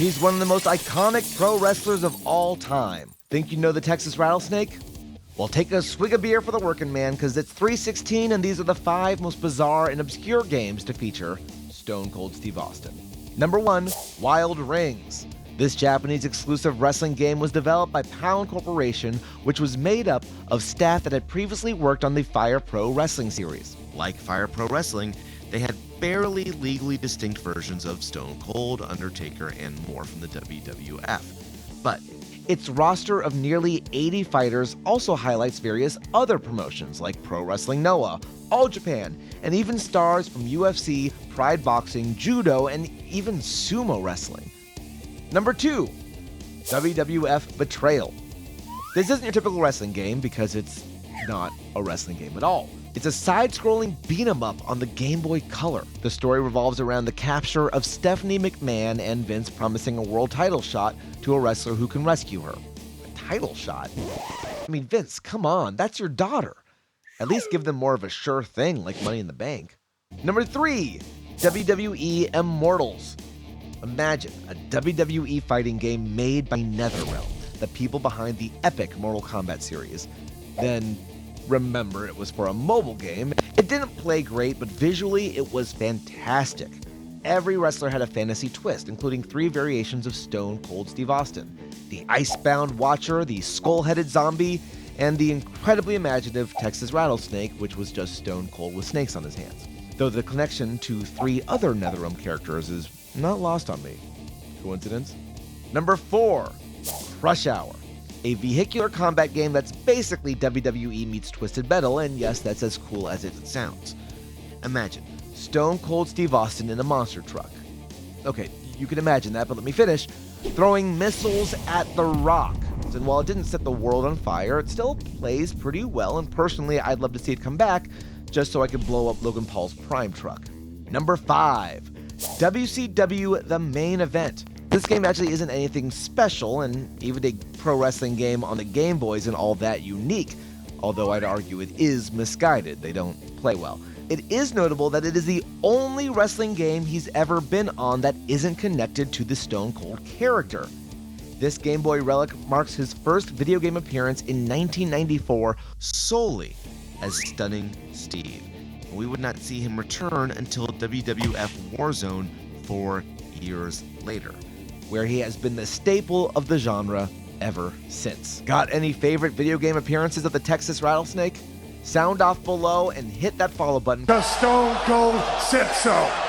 He's one of the most iconic pro wrestlers of all time. Think you know the Texas Rattlesnake? Well, take a swig of beer for the working man, because it's 3/16 and these are the 5 most bizarre and obscure games to feature Stone Cold Steve Austin. Number 1, Wild Rings. This Japanese exclusive wrestling game was developed by Pound Corporation, which was made up of staff that had previously worked on the Fire Pro Wrestling series. Like Fire Pro Wrestling, they had barely legally distinct versions of Stone Cold, Undertaker, and more from the WWF. But its roster of nearly 80 fighters also highlights various other promotions like Pro Wrestling Noah, All Japan, and even stars from UFC, Pride Boxing, Judo, and even sumo wrestling. Number 2, WWF Betrayal. This isn't your typical wrestling game because it's not a wrestling game at all. It's a side-scrolling beat-em-up on the Game Boy Color. The story revolves around the capture of Stephanie McMahon and Vince promising a world title shot to a wrestler who can rescue her. A title shot? I mean, Vince, come on, that's your daughter. At least give them more of a sure thing like Money in the Bank. Number 3, WWE Immortals. Imagine a WWE fighting game made by NetherRealm, the people behind the epic Mortal Kombat series. Then remember, it was for a mobile game. It didn't play great, but visually it was fantastic. Every wrestler had a fantasy twist, including 3 variations of Stone Cold Steve Austin: the Icebound Watcher, the Skull-Headed Zombie, and the incredibly imaginative Texas Rattlesnake, which was just Stone Cold with snakes on his hands. Though the connection to 3 other NetherRealm characters is not lost on me. Coincidence? Number 4, Crush Hour. A vehicular combat game that's basically WWE meets Twisted Metal, and yes, that's as cool as it sounds. Imagine Stone Cold Steve Austin in a monster truck. Okay, you can imagine that, but let me finish. Throwing missiles at The Rock. And while it didn't set the world on fire, it still plays pretty well, and personally, I'd love to see it come back, just so I could blow up Logan Paul's Prime truck. Number 5, WCW The Main Event. This game actually isn't anything special, and even a pro wrestling game on the Game Boy isn't all that unique, although I'd argue it is misguided. They don't play well. It is notable that it is the only wrestling game he's ever been on that isn't connected to the Stone Cold character. This Game Boy relic marks his first video game appearance in 1994 solely as Stunning Steve. We would not see him return until WWF Warzone 4 years later, where he has been the staple of the genre ever since. Got any favorite video game appearances of the Texas Rattlesnake? Sound off below and hit that follow button. The Stone Cold said so.